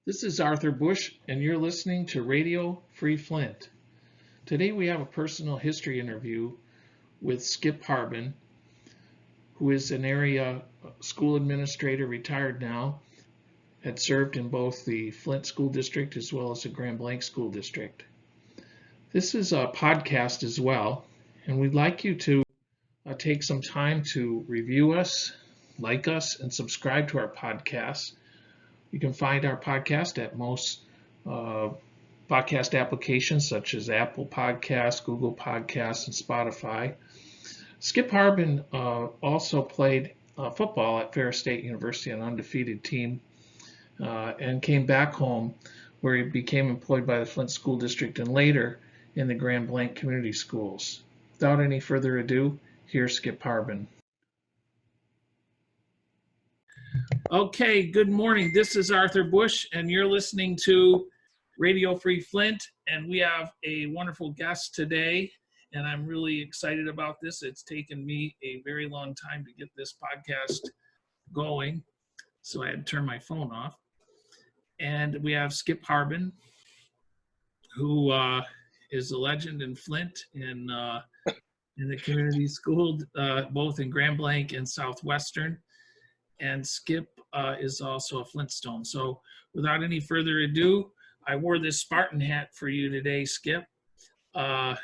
This is Arthur Bush, and you're listening to Radio Free Flint. Today we have a personal history interview with Skip Harbin, who is an area school administrator, retired now, had served in both the Flint School District as well as the Grand Blanc School District. This is a podcast as well, and we'd like you to take some time to review us, like us, and subscribe to our podcast. You can find our podcast at most podcast applications such as Apple Podcasts, Google Podcasts, and Spotify. Skip Harbin also played football at Ferris State University, an undefeated team, and came back home where he became employed by the Flint School District and later in the Grand Blanc Community Schools. Without any further ado, here's Skip Harbin. Okay, good morning. This is Arthur Bush, and you're listening to Radio Free Flint, and we have a wonderful guest today, and I'm really excited about this. It's taken me a very long time to get this podcast going, so I had to turn my phone off. And we have Skip Harbin, who is a legend in Flint in the community school, both in Grand Blanc and Southwestern. And Skip is also a Flintstone. So without any further ado, I wore this Spartan hat for you today, Skip. Well,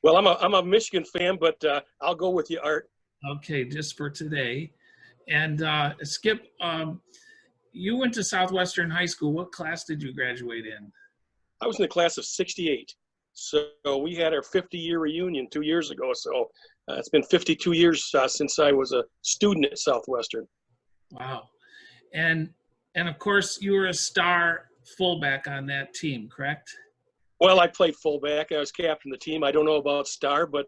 I'm a Michigan fan, but I'll go with you, Art. Okay, just for today. And Skip, you went to Southwestern High School. What class did you graduate in? I was in the class of '68. So we had our 50-year reunion 2 years ago. So it's been 52 years since I was a student at Southwestern. Wow. And of course, you were a star fullback on that team, correct? Well, I played fullback. I was captain of the team. I don't know about star, but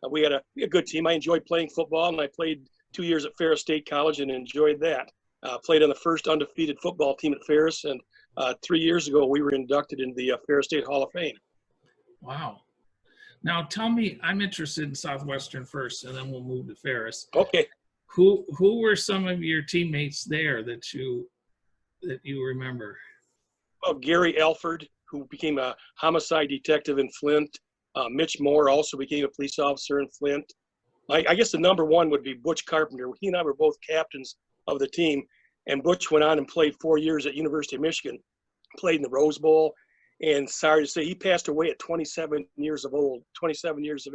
we had a good team. I enjoyed playing football, and I played 2 years at Ferris State College and enjoyed that. Played on the first undefeated football team at Ferris, and 3 years ago, we were inducted into the Ferris State Hall of Fame. Wow. Now tell me, I'm interested in Southwestern first, and then we'll move to Ferris. Okay. Who were some of your teammates there that you remember? Well, Gary Alford, who became a homicide detective in Flint. Mitch Moore also became a police officer in Flint. I guess the number one would be Butch Carpenter. He and I were both captains of the team, and Butch went on and played 4 years at University of Michigan, played in the Rose Bowl, and sorry to say, he passed away at 27 years of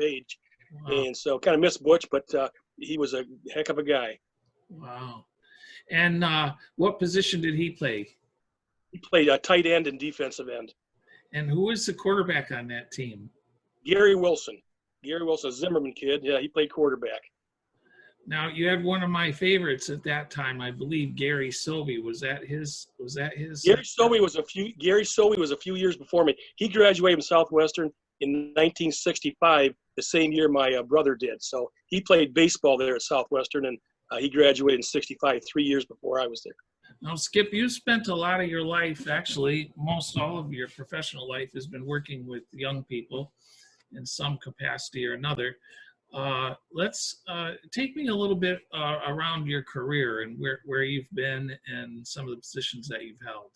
age. Wow. And so kind of miss Butch, but he was a heck of a guy. Wow. And what position did he play? He played tight end and defensive end. And who was the quarterback on that team? Gary Wilson. Gary Wilson, a Zimmerman kid. Yeah, he played quarterback. Now, you had one of my favorites at that time, I believe, Gary Sovey. Was that his? Gary Sovey was a few years before me. He graduated from Southwestern in 1965, the same year my brother did. So he played baseball there at Southwestern, and he graduated in '65, 3 years before I was there. Now, Skip, you spent a lot of your life, actually, most all of your professional life has been working with young people in some capacity or another. Let's take me a little bit around your career and where you've been and some of the positions that you've held.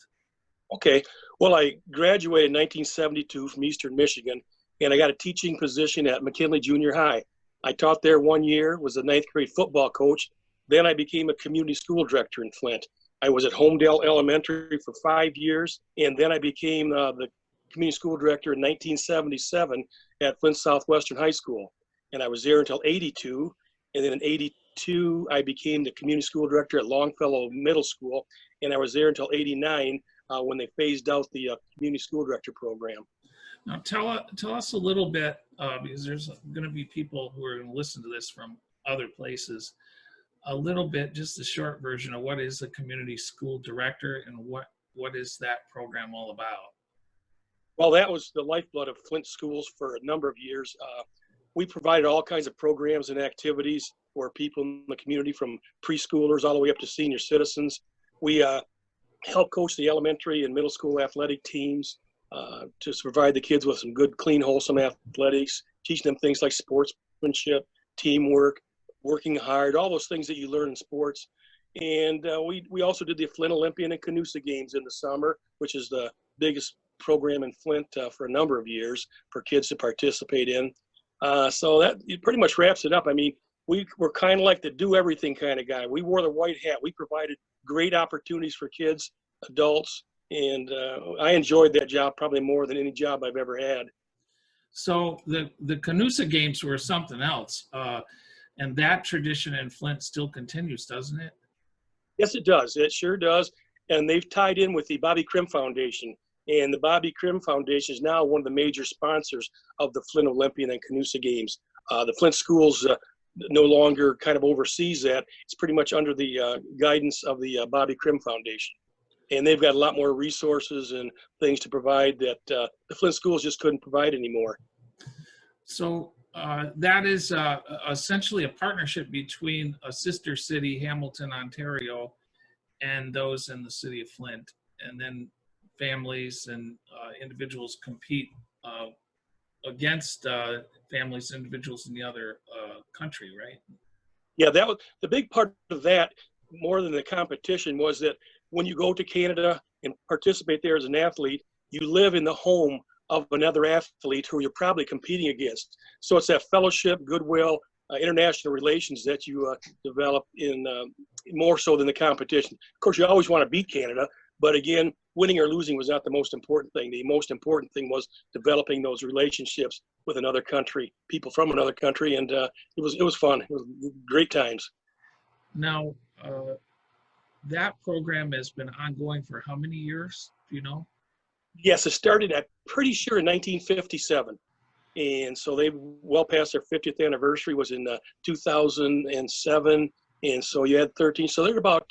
Okay. Well, I graduated in 1972 from Eastern Michigan, and I got a teaching position at McKinley Junior High. I taught there 1 year, was a ninth grade football coach. Then I became a community school director in Flint. I was at Homedale Elementary for 5 years, and then I became the community school director in 1977 at Flint Southwestern High School. And I was there until '82. And then in '82, I became the community school director at Longfellow Middle School. And I was there until '89 when they phased out the community school director program. Now tell us a little bit, because there's going to be people who are going to listen to this from other places, a little bit, just a short version of what is the community school director and what is that program all about? Well, that was the lifeblood of Flint schools for a number of years. We provided all kinds of programs and activities for people in the community, from preschoolers all the way up to senior citizens. We helped coach the elementary and middle school athletic teams to provide the kids with some good, clean, wholesome athletics, teaching them things like sportsmanship, teamwork, working hard, all those things that you learn in sports. And we also did the Flint Olympian and Canusa Games in the summer, which is the biggest program in Flint for a number of years for kids to participate in. So that it pretty much wraps it up. I mean, we were kind of like the do everything kind of guy. We wore the white hat. We provided great opportunities for kids, adults, and I enjoyed that job probably more than any job I've ever had. So the Canusa Games were something else, and that tradition in Flint still continues, doesn't it? Yes, it does. It sure does. And they've tied in with the Bobby Krim Foundation. And the Bobby Krim Foundation is now one of the major sponsors of the Flint Olympian and Canusa Games. The Flint Schools no longer kind of oversees that. It's pretty much under the guidance of the Bobby Krim Foundation. And they've got a lot more resources and things to provide that the Flint Schools just couldn't provide anymore. So that is essentially a partnership between a sister city, Hamilton, Ontario, and those in the city of Flint. And then families and individuals compete against families and individuals in the other country, right? Yeah, that was the big part of that, more than the competition, was that when you go to Canada and participate there as an athlete, you live in the home of another athlete who you're probably competing against. So it's that fellowship, goodwill, international relations that you develop in more so than the competition. Of course, you always want to beat Canada, but again, winning or losing was not the most important thing. The most important thing was developing those relationships with another country, people from another country, and it was fun. It was great times. Now, that program has been ongoing for how many years? Do you know? Yes, it started, I'm pretty sure, in 1957. And so they well past their 50th anniversary was in 2007. And so you had 13. So they're about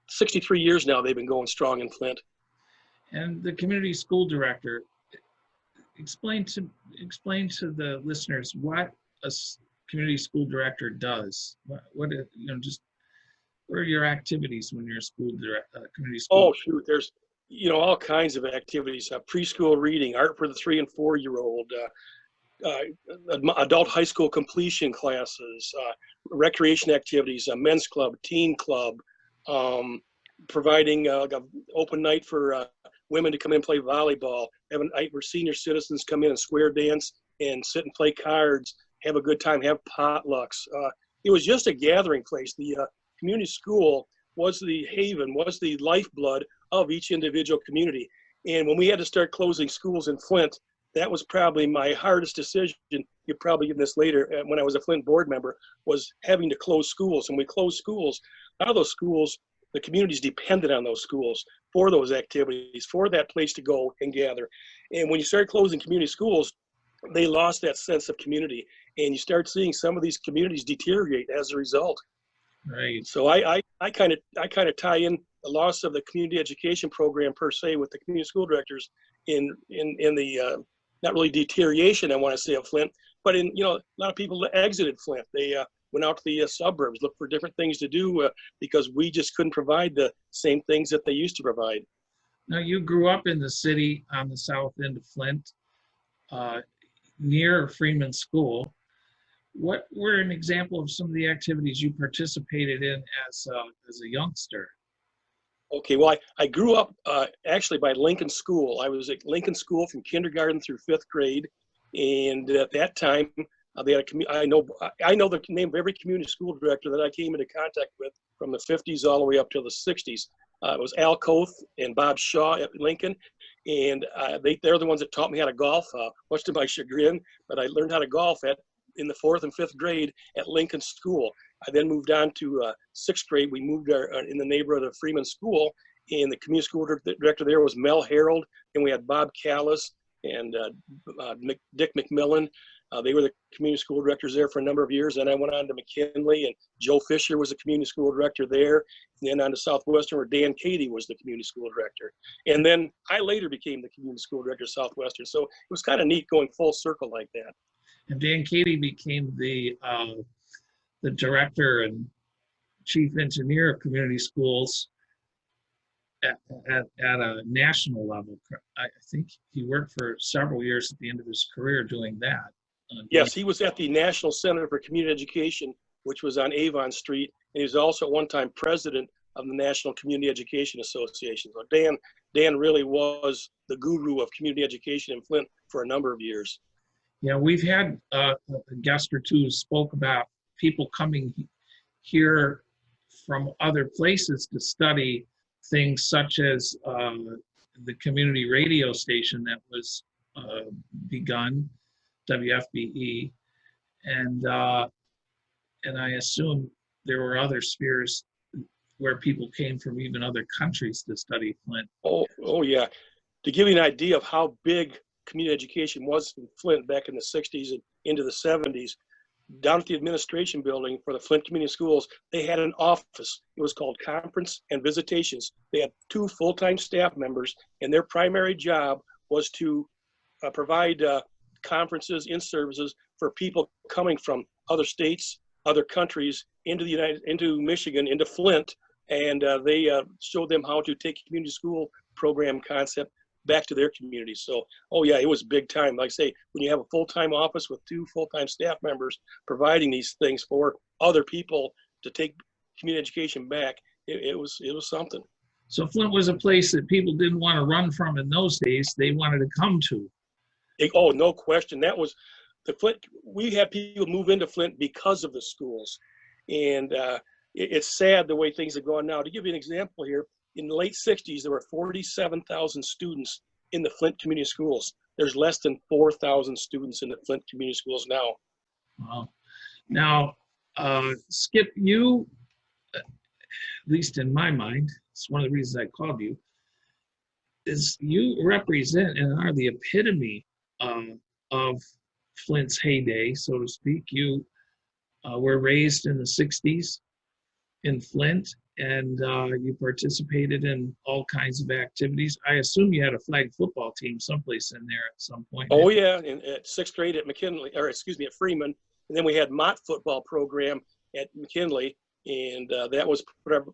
63 years now they've been going strong in Flint. And the community school director, explain to the listeners what a community school director does. What just what are your activities when you're a school community school? Oh, shoot, there's all kinds of activities: preschool reading, art for the 3 and 4 year old, adult high school completion classes, recreation activities, a men's club, teen club, providing like an open night for women to come in and play volleyball, have a night where senior citizens come in and square dance and sit and play cards, have a good time, have potlucks. It was just a gathering place. The community school was the haven, was the lifeblood of each individual community. And when we had to start closing schools in Flint, that was probably my hardest decision. You'll probably get this later. When I was a Flint board member, was having to close schools. And we closed schools. A lot of those schools, the communities depended on those schools for those activities, for that place to go and gather. And when you start closing community schools, they lost that sense of community. And you start seeing some of these communities deteriorate as a result. Right. So I kind of tie in the loss of the community education program per se with the community school directors in the not really deterioration, I want to say, of Flint, but in a lot of people exited Flint. They went out to the suburbs, looked for different things to do because we just couldn't provide the same things that they used to provide. Now, you grew up in the city on the south end of Flint, near Freeman School. What were an example of some of the activities you participated in as a youngster? Okay, well, I grew up actually by Lincoln School. I was at Lincoln School from kindergarten through 5th grade, and at that time, they had I know the name of every community school director that I came into contact with from the 50s all the way up to the 60s. It was Al Koth and Bob Shaw at Lincoln, and they're the ones that taught me how to golf, much to my chagrin. But I learned how to golf in the 4th and 5th grade at Lincoln School. I then moved on to 6th grade. We moved in the neighborhood of Freeman School, and the community school director there was Mel Harold, and we had Bob Callis and Dick McMillan. They were the community school directors there for a number of years. Then I went on to McKinley, and Joe Fisher was the community school director there. And then on to Southwestern, where Dan Cady was the community school director. And then I later became the community school director of Southwestern. So it was kind of neat going full circle like that. And Dan Cady became the director and chief engineer of community schools at a national level. I think he worked for several years at the end of his career doing that. Yes, he was at the National Center for Community Education which was on Avon Street. And he was also at one time president of the National Community Education Association. So Dan really was the guru of community education in Flint for a number of years. Yeah, we've had a guest or two who spoke about people coming here from other places to study things such as the community radio station that was begun, WFBE, and I assume there were other spheres where people came from even other countries to study Flint. Oh yeah. To give you an idea of how big community education was in Flint back in the 60s and into the 70s, down at the administration building for the Flint Community Schools, they had an office. It was called Conference and Visitations. They had 2 full-time staff members, and their primary job was to provide conferences and services for people coming from other states, other countries, into Michigan, into Flint, and they showed them how to take community school program concept back to their community. So, oh yeah, it was big time. Like I say, when you have a full-time office with 2 full-time staff members providing these things for other people to take community education back, it was something. So Flint was a place that people didn't want to run from in those days. They wanted to come to. Oh, no question. That was the Flint. We had people move into Flint because of the schools, and it's sad the way things have gone now. To give you an example here, in the late 60s, there were 47,000 students in the Flint Community Schools. There's less than 4,000 students in the Flint Community Schools now. Wow. Now, Skip, you, at least in my mind, it's one of the reasons I called you, is you represent and are the epitome of Flint's heyday, so to speak. You were raised in the 60s in Flint, and you participated in all kinds of activities. I assume you had a flag football team someplace in there at some point. Oh yeah, at 6th grade at McKinley, or excuse me, at Freeman, and then we had Mott football program at McKinley, and that was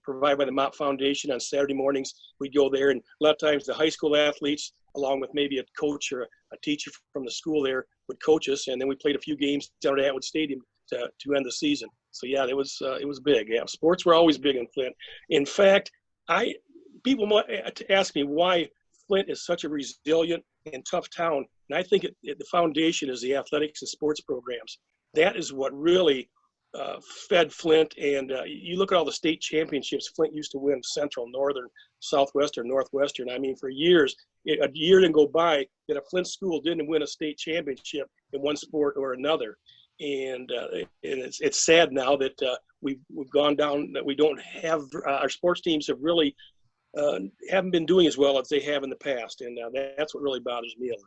provided by the Mott Foundation. On Saturday mornings, we'd go there, and a lot of times the high school athletes, along with maybe a coach or a teacher from the school there, would coach us, and then we played a few games down at Atwood Stadium to end the season. So yeah, it was big. Yeah, sports were always big in Flint. In fact, people might ask me why Flint is such a resilient and tough town, and I think the foundation is the athletics and sports programs. That is what really fed Flint. And you look at all the state championships Flint used to win: Central, Northern, Southwestern, Northwestern. I mean, for years, a year didn't go by that a Flint school didn't win a state championship in one sport or another. And it's sad now that we've gone down, that we don't have our sports teams have really haven't been doing as well as they have in the past, and that's what really bothers me a lot.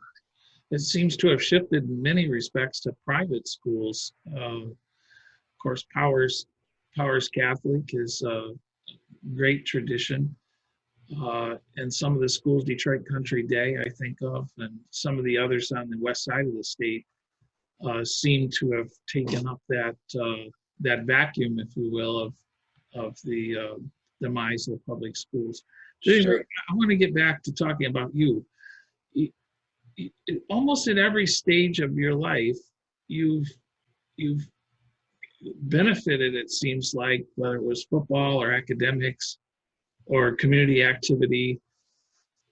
It seems to have shifted in many respects to private schools. Of course, Powers Catholic is a great tradition, and some of the schools, Detroit Country Day, I think of, and some of the others on the west side of the state seem to have taken up that vacuum, if you will, of the demise of public schools. Sure. I want to get back to talking about you. Almost at every stage of your life, you've benefited, it seems like, whether it was football or academics or community activity,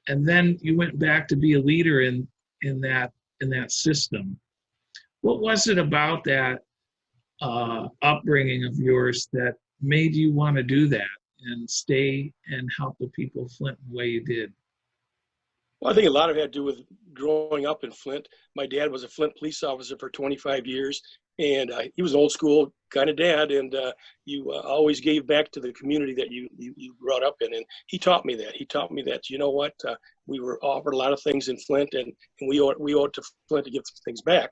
and then you went back to be a leader in that system. What was it about that upbringing of yours that made you want to do that and stay and help the people of Flint the way you did? Well, I think a lot of it had to do with growing up in Flint. My dad was a Flint police officer for 25 years, and he was an old school kind of dad, and you always gave back to the community that you brought up in. And he taught me that. He taught me that, you know what, we were offered a lot of things in Flint, and we owe it to Flint to give things back.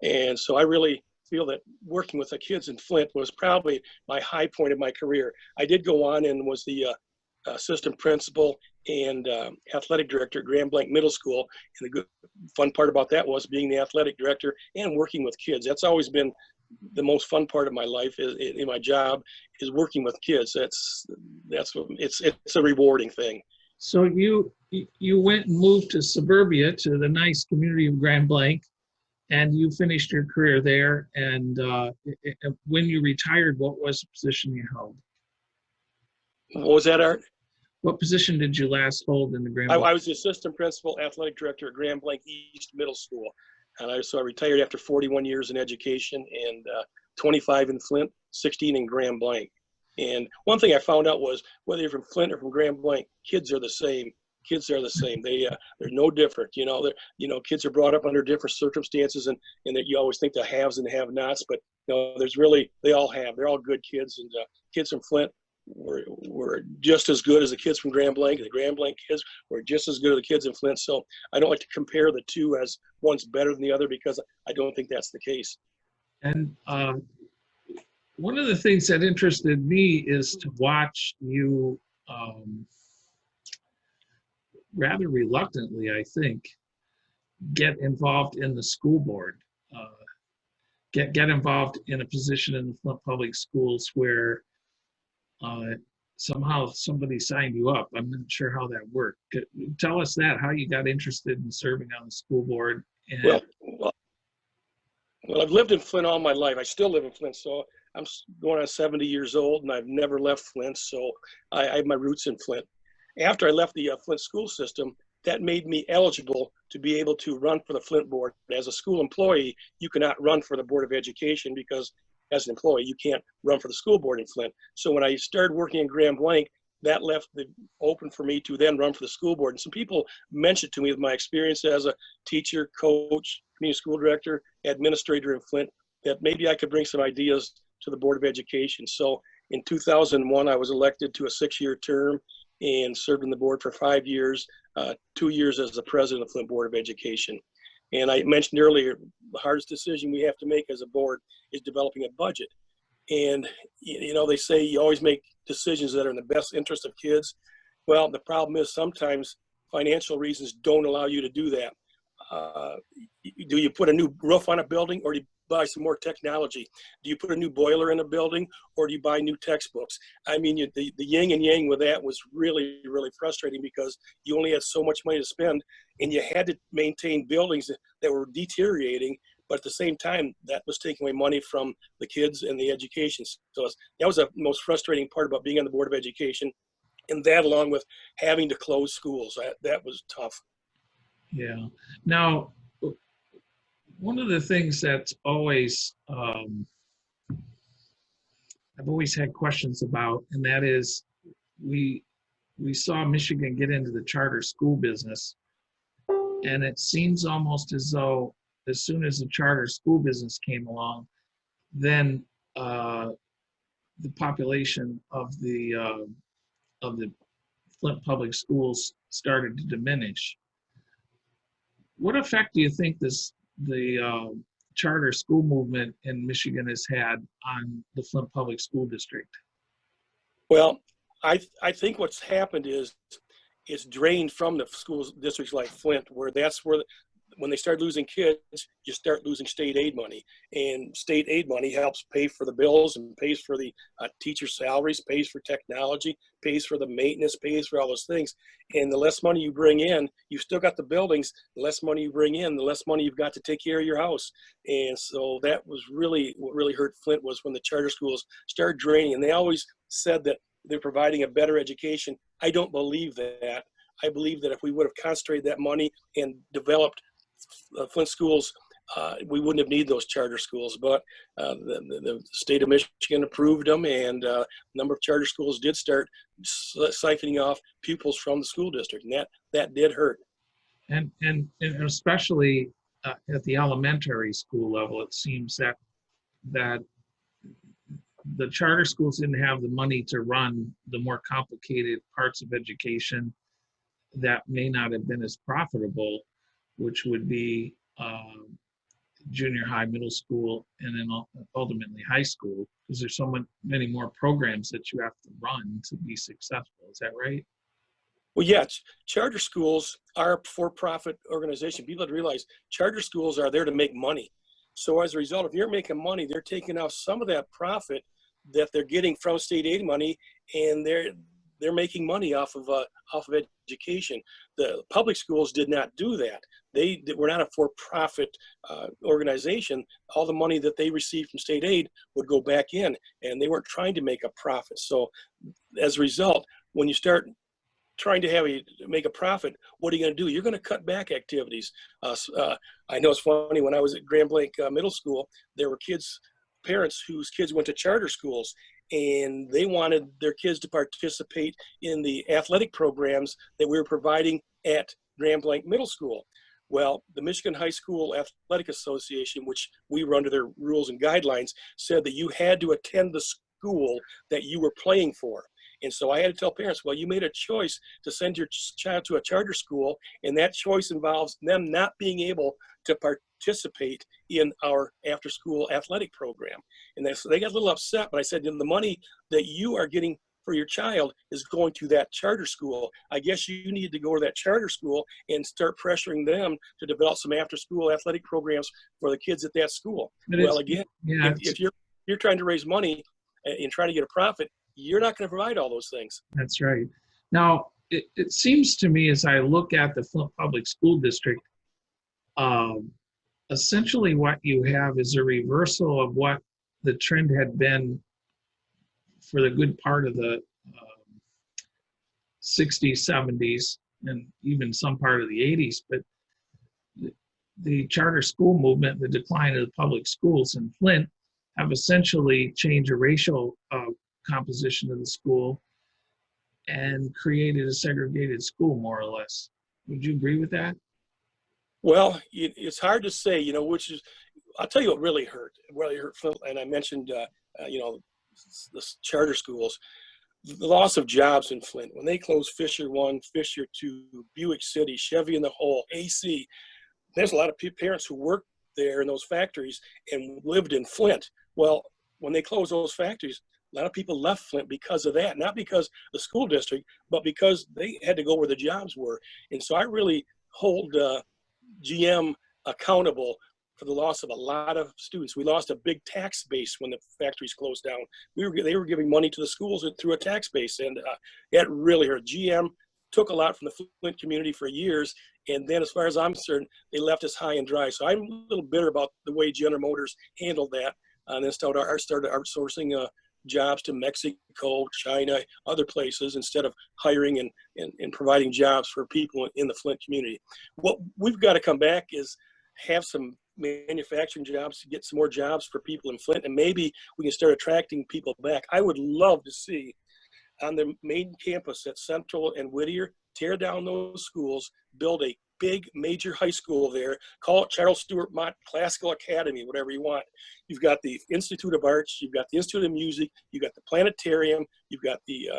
And so I really feel that working with the kids in Flint was probably my high point of my career. I did go on and was the assistant principal and athletic director at Grand Blanc Middle School. And the good fun part about that was being the athletic director and working with kids. That's always been the most fun part of my life in my job, is working with kids. It's a rewarding thing. So you went and moved to suburbia, to the nice community of Grand Blanc, And you finished your career there. And when you retired, what was the position you held? What was that, Art? What position did you last hold in the Grand Blanc? I was the assistant principal athletic director at Grand Blanc East Middle School. And I retired after 41 years in education and 25 in Flint, 16 in Grand Blanc. And one thing I found out was whether you're from Flint or from Grand Blanc, kids are the same. Kids are the same. They're no different. Kids are brought up under different circumstances, and that you always think the haves and the have-nots, but they're all good kids, and kids from Flint were just as good as the kids from Grand Blanc, and the Grand Blanc kids were just as good as the kids in Flint. So I don't like to compare the two as one's better than the other, because I don't think that's the case. And one of the things that interested me is to watch you rather reluctantly, I think, get involved in the school board, get involved in a position in the Flint Public Schools where somehow somebody signed you up. I'm not sure how that worked. Tell us how you got interested in serving on the school board. And well, I've lived in Flint all my life. I still live in Flint, so I'm going on 70 years old, and I've never left Flint, so I have my roots in Flint. After I left the Flint school system, that made me eligible to be able to run for the Flint board. As a school employee, you cannot run for the Board of Education, because as an employee, you can't run for the school board in Flint. So when I started working in Grand Blanc, that left it open for me to then run for the school board. And some people mentioned to me with my experience as a teacher, coach, community school director, administrator in Flint, that maybe I could bring some ideas to the Board of Education. So in 2001, I was elected to a 6-year term and served on the board for 5 years, 2 years as the president of the Flint Board of Education. And I mentioned earlier, the hardest decision we have to make as a board is developing a budget. And, they say you always make decisions that are in the best interest of kids. Well, the problem is sometimes financial reasons don't allow you to do that. Do you put a new roof on a building, or do you buy some more technology? Do you put a new boiler in a building, or do you buy new textbooks? I mean, the yin and yang with that was really, really frustrating, because you only had so much money to spend, and you had to maintain buildings that were deteriorating, but at the same time, that was taking away money from the kids and the education. So that was the most frustrating part about being on the Board of Education, and that, along with having to close schools, that was tough. Yeah. Now, one of the things that's always, I've always had questions about, and that is, we saw Michigan get into the charter school business, and it seems almost as though as soon as the charter school business came along, then the population of the Flint Public Schools started to diminish. What effect do you think the charter school movement in Michigan has had on the Flint Public School District? Well, I think what's happened is it's drained from the school districts like Flint, where when they start losing kids, you start losing state aid money. And state aid money helps pay for the bills and pays for the teacher salaries, pays for technology, pays for the maintenance, pays for all those things. And the less money you bring in, you've still got the buildings. The less money you bring in, the less money you've got to take care of your house. And so that was what really hurt Flint, was when the charter schools started draining. And they always said that they're providing a better education. I don't believe that. I believe that if we would have concentrated that money and developed Flint schools, we wouldn't have needed those charter schools. But the state of Michigan approved them, and a number of charter schools did start siphoning off pupils from the school district, and that did hurt. And especially at the elementary school level, it seems that the charter schools didn't have the money to run the more complicated parts of education that may not have been as profitable, which would be junior high, middle school, and then ultimately high school, because there's so many more programs that you have to run to be successful. Is that right? Well, yeah, charter schools are a for-profit organization. People have to realize charter schools are there to make money. So as a result, if you're making money, they're taking off some of that profit that they're getting from state aid money, and they're making money off of education. The public schools did not do that. They were not a for-profit organization. All the money that they received from state aid would go back in, and they weren't trying to make a profit. So as a result, when you start trying to make a profit, what are you going to do? You're going to cut back activities. I know it's funny, when I was at Grand Blanc Middle School, there were parents whose kids went to charter schools, and they wanted their kids to participate in the athletic programs that we were providing at Grand Blanc Middle School. Well, the Michigan High School Athletic Association, which we were under their rules and guidelines, said that you had to attend the school that you were playing for. And so I had to tell parents, well, you made a choice to send your child to a charter school, and that choice involves them not being able to participate in our after-school athletic program. And they got a little upset, but I said, the money that you are getting for your child is going to that charter school. I guess you need to go to that charter school and start pressuring them to develop some after-school athletic programs for the kids at that school. Well, again, if you're trying to raise money and trying to get a profit, you're not going to provide all those things. That's right. Now, it seems to me, as I look at the Flint Public School District, essentially what you have is a reversal of what the trend had been for the good part of the 60s, 70s, and even some part of the 80s. But the charter school movement, the decline of the public schools in Flint, have essentially changed the racial composition of the school and created a segregated school, more or less. Would you agree with that? Well, it's hard to say, which is, I'll tell you what really hurt Flint, and I mentioned, the charter schools, the loss of jobs in Flint. When they closed Fisher 1, Fisher 2, Buick City, Chevy in the Hole, AC, there's a lot of parents who worked there in those factories and lived in Flint. Well, when they closed those factories, a lot of people left Flint because of that, not because of the school district, but because they had to go where the jobs were. And so I really hold GM accountable for the loss of a lot of students. We lost a big tax base when the factories closed down. They were giving money to the schools through a tax base, and that really hurt. GM took a lot from the Flint community for years, and then as far as I'm concerned, they left us high and dry. So I'm a little bitter about the way General Motors handled that, and then started outsourcing jobs to Mexico, China, other places, instead of hiring and providing jobs for people in the Flint community. What we've got to come back is have some manufacturing jobs, to get some more jobs for people in Flint, and maybe we can start attracting people back. I would love to see on the main campus at Central and Whittier, tear down those schools, build a big major high school there, call it Charles Stewart Mott Classical Academy, whatever you want. You've got the Institute of Arts, you've got the Institute of Music, you've got the planetarium, you've got the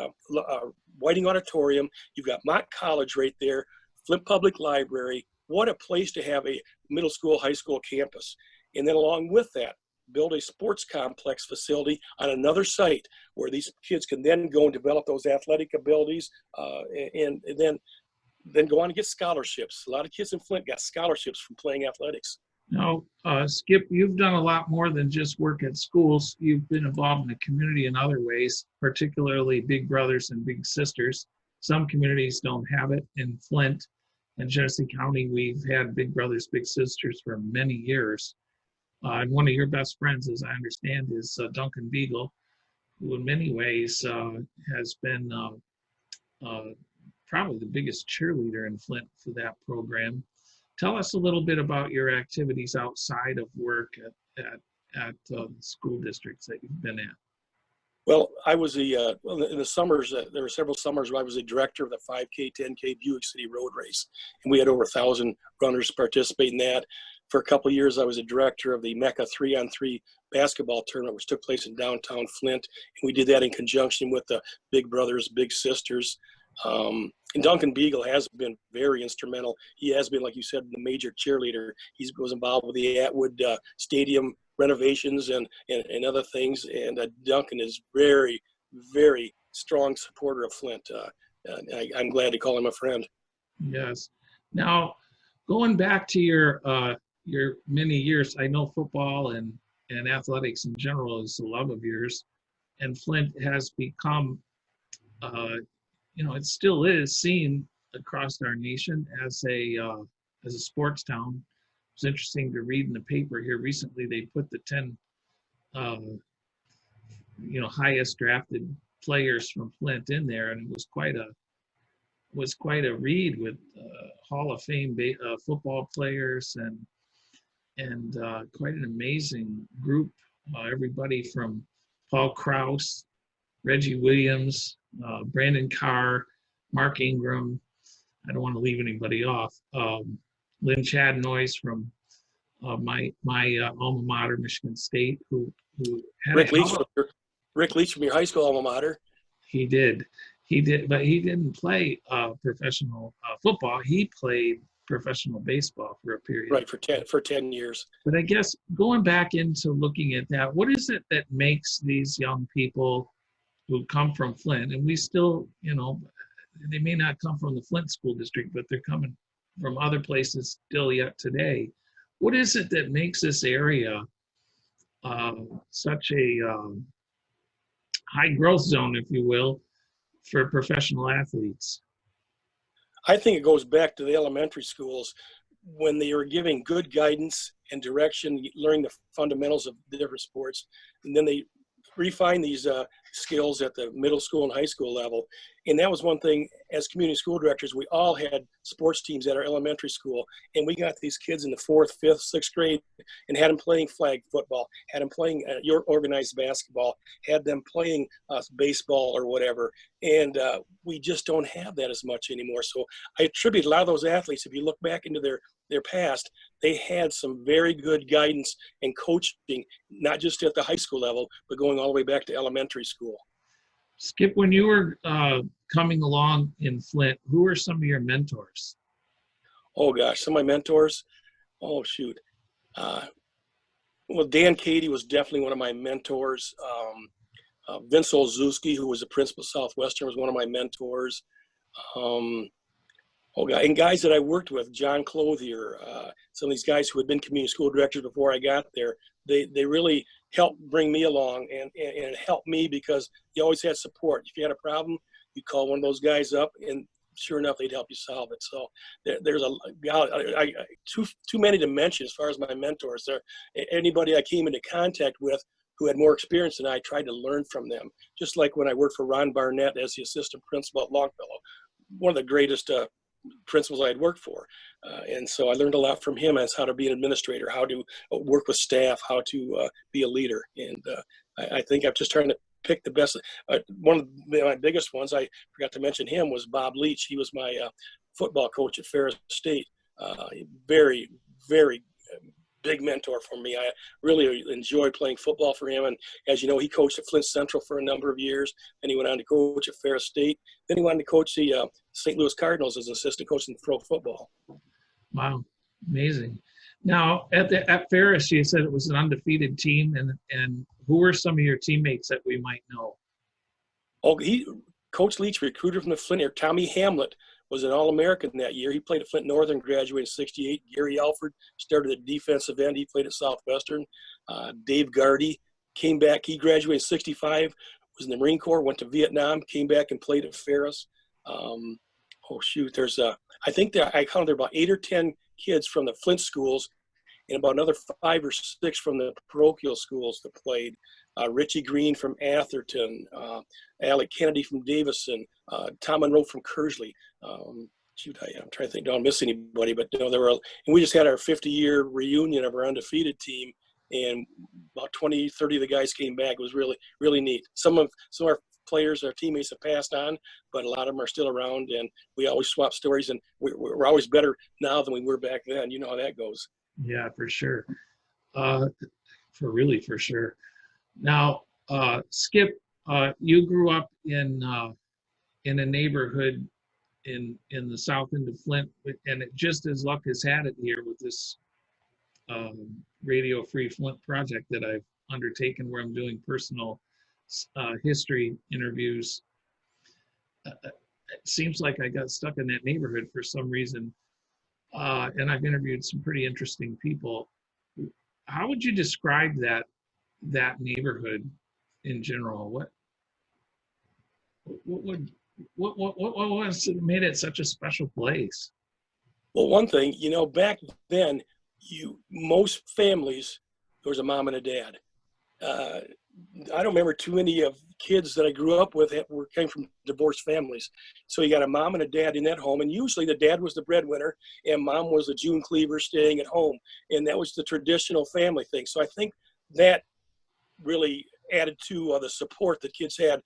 Whiting Auditorium, you've got Mott College right there, Flint Public Library. What a place to have a middle school, high school campus. And then along with that, build a sports complex facility on another site where these kids can then go and develop those athletic abilities, and then go on and get scholarships. A lot of kids in Flint got scholarships from playing athletics. Now, Skip, you've done a lot more than just work at schools. You've been involved in the community in other ways, particularly Big Brothers and Big Sisters. Some communities don't have it. In Flint and Genesee County, we've had Big Brothers, Big Sisters for many years. And one of your best friends, as I understand, is Duncan Beagle, who in many ways has been probably the biggest cheerleader in Flint for that program. Tell us a little bit about your activities outside of work at school districts that you've been at. Well, I was in the summers, there were several summers where I was a director of the 5K, 10K Buick City Road Race. And we had over 1,000 runners participate in that. For a couple of years, I was a director of the Mecca 3-on-3 basketball tournament, which took place in downtown Flint. And we did that in conjunction with the Big Brothers, Big Sisters. And Duncan Beagle has been very instrumental. He has been, like you said, the major cheerleader. He was involved with the Atwood Stadium renovations and other things. And Duncan is very, very strong supporter of Flint. I'm glad to call him a friend. Yes. Now, going back to your many years, I know football and athletics in general is a love of yours, and Flint has become it still is seen across our nation as a sports town. It's interesting to read in the paper here recently. They put the 10 highest drafted players from Flint in there, and it was quite a read with Hall of Fame football players and quite an amazing group. Everybody from Paul Krause, Reggie Williams, Brandon Carr, Mark Ingram. I don't want to leave anybody off. Lynn Chadnois from my alma mater, Michigan State, who had Rick Leach from your high school alma mater. He did, but he didn't play professional football. He played professional baseball for a period. Right, for 10 years. But I guess going back into looking at that, what is it that makes these young people who come from Flint, and we still, they may not come from the Flint School District, but they're coming from other places still yet today. What is it that makes this area such a high growth zone, if you will, for professional athletes? I think it goes back to the elementary schools when they were giving good guidance and direction, learning the fundamentals of the different sports, and then they refine these skills at the middle school and high school level. And that was one thing, as community school directors, we all had sports teams at our elementary school, and we got these kids in the 4th, 5th, 6th grade and had them playing flag football, had them playing your organized basketball, had them playing baseball or whatever. And we just don't have that as much anymore. So I attribute a lot of those athletes, if you look back into their past, they had some very good guidance and coaching, not just at the high school level, but going all the way back to elementary school. Skip, when you were coming along in Flint, who were some of your mentors? Oh gosh, some of my mentors. Oh shoot. Well, Dan Cady was definitely one of my mentors. Vince Olszewski, who was the principal at Southwestern, was one of my mentors. And guys that I worked with, John Clothier, some of these guys who had been community school directors before I got there, they really helped bring me along and helped me because you always had support. If you had a problem, you call one of those guys up, and sure enough, they'd help you solve it. So there's too many to mention as far as my mentors. Anybody I came into contact with who had more experience than I tried to learn from them. Just like when I worked for Ron Barnett as the assistant principal at Longfellow, one of the greatest principals I had worked for. And so I learned a lot from him as how to be an administrator, how to work with staff, how to be a leader. And I think I'm just trying to pick the best. One of my biggest ones, I forgot to mention him, was Bob Leach. He was my football coach at Ferris State. Very, very big mentor for me. I really enjoyed playing football for him. And as you know, he coached at Flint Central for a number of years. Then he went on to coach at Ferris State. Then he went on to coach the St. Louis Cardinals as an assistant coach in pro football. Wow, amazing. Now, at Ferris, you said it was an undefeated team. And who were some of your teammates that we might know? Oh, Coach Leach recruited from the Flint area. Tommy Hamlet was an All-American that year. He played at Flint Northern, graduated in '68. Gary Alford started at defensive end. He played at Southwestern. Dave Gardy came back. He graduated in '65, was in the Marine Corps, went to Vietnam, came back and played at Ferris. I think I counted there about 8 or 10 kids from the Flint schools and about another 5 or 6 from the parochial schools that played. Richie Green from Atherton, Alec Kennedy from Davison, Tom Monroe from Kersley. I'm trying to think, don't miss anybody, but there were, and we just had our 50-year reunion of our undefeated team, and about 20, 30 of the guys came back. It was really, really neat. Some of our players, our teammates have passed on, but a lot of them are still around, and we always swap stories, and we're always better now than we were back then. You know how that goes. Yeah, for sure. For sure. Now, Skip, you grew up in a neighborhood in the south end of Flint, and just as luck has had it here with this Radio Free Flint project that I've undertaken, where I'm doing personal history interviews. It seems like I got stuck in that neighborhood for some reason, and I've interviewed some pretty interesting people. How would you describe that neighborhood in general? What made it such a special place? Well, one thing, back then, most families, there was a mom and a dad. Uh, I don't remember too many of kids that I grew up with that came from divorced families. So you got a mom and a dad in that home, and usually the dad was the breadwinner, and mom was the June cleaver staying at home, and that was the traditional family thing. So I think that really added to the support that kids had.